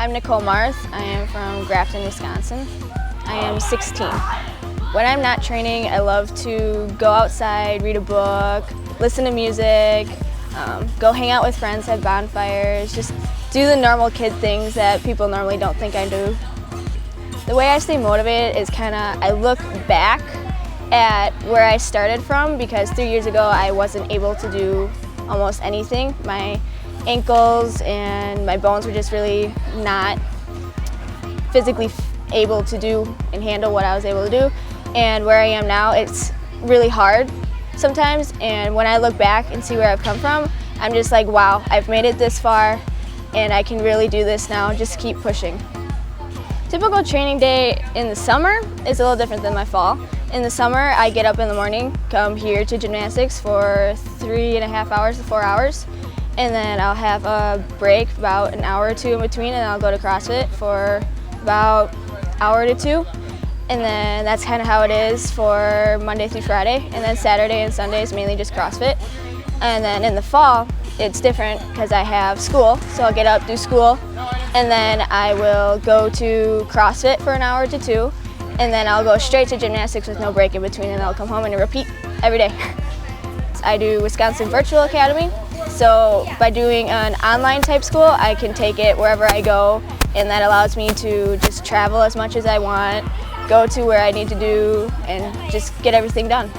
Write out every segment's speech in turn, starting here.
I'm Nichole Marth. I am from Grafton, Wisconsin. I am 16. When I'm not training, I love to go outside, read a book, listen to music, go hang out with friends, have bonfires, just do the normal kid things that people normally don't think I do. The way I stay motivated is I look back at where I started from, because 3 years ago I wasn't able to do almost anything. My ankles and my bones were just really not physically able to do and handle what I was able to do. And where I am now, it's really hard sometimes, and when I look back and see where I've come from, I'm just like, wow, I've made it this far and I can really do this now, just keep pushing. Typical training day in the summer is a little different than my fall. In the summer, I get up in the morning, come here to gymnastics for 3.5 hours to 4 hours, and then I'll have a break, about an hour or two in between, and I'll go to CrossFit for about an hour to two. And then that's kind of how it is for Monday through Friday. And then Saturday and Sunday is mainly just CrossFit. And then in the fall, it's different because I have school. So I'll get up, do school, and then I will go to CrossFit for an hour to two. And then I'll go straight to gymnastics with no break in between, and I'll come home and repeat every day. I do Wisconsin Virtual Academy. So by doing an online type school, I can take it wherever I go, and that allows me to just travel as much as I want, go to where I need to do, and just get everything done.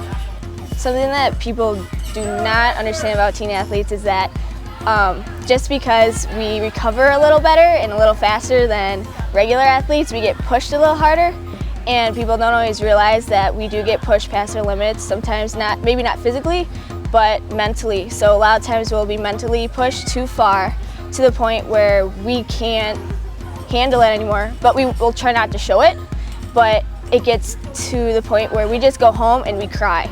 Something that people do not understand about teen athletes is that just because we recover a little better and a little faster than regular athletes, we get pushed a little harder. And people don't always realize that we do get pushed past our limits, sometimes maybe not physically, but mentally. So a lot of times we'll be mentally pushed too far to the point where we can't handle it anymore, but we will try not to show it, but it gets to the point where we just go home and we cry.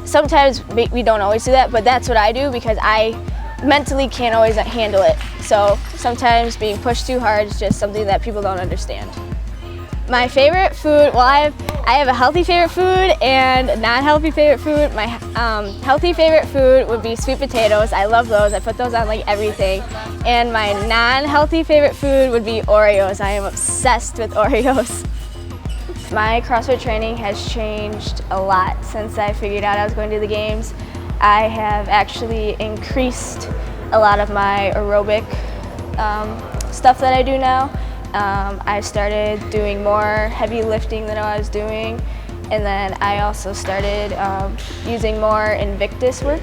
Sometimes we don't always do that, but that's what I do because I mentally can't always handle it. So sometimes being pushed too hard is just something that people don't understand. My favorite food, well, I have a healthy favorite food and a non-healthy favorite food. My healthy favorite food would be sweet potatoes. I love those. I put those on like everything. And my non-healthy favorite food would be Oreos. I am obsessed with Oreos. My CrossFit training has changed a lot since I figured out I was going to the games. I have actually increased a lot of my aerobic stuff that I do now. I started doing more heavy lifting than I was doing, and then I also started using more Invictus work.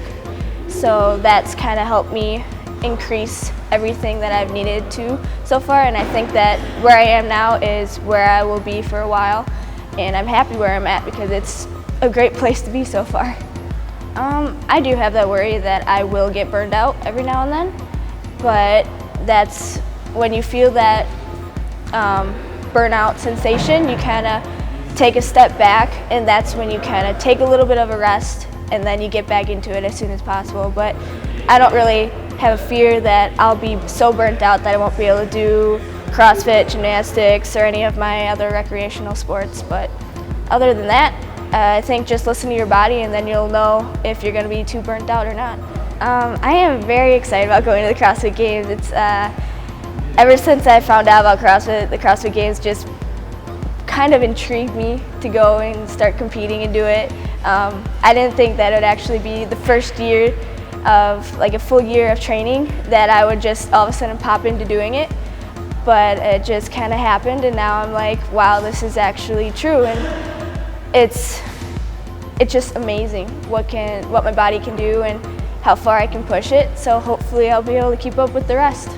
So that's kind of helped me increase everything that I've needed to so far, and I think that where I am now is where I will be for a while, and I'm happy where I'm at because it's a great place to be so far. I do have that worry that I will get burned out every now and then, but that's when you feel that burnout sensation, you kind of take a step back, and that's when you kind of take a little bit of a rest, and then you get back into it as soon as possible. But I don't really have a fear that I'll be so burnt out that I won't be able to do CrossFit, gymnastics, or any of my other recreational sports. But other than that, I think just listen to your body, and then you'll know if you're going to be too burnt out or not. I am very excited about going to the CrossFit Games. It's ever since I found out about CrossFit, the CrossFit Games just kind of intrigued me to go and start competing and do it. I didn't think that it would actually be the first year of like a full year of training that I would just all of a sudden pop into doing it. But it just kind of happened, and now I'm like, wow, this is actually true, and it's just amazing what my body can do and how far I can push it. So hopefully I'll be able to keep up with the rest.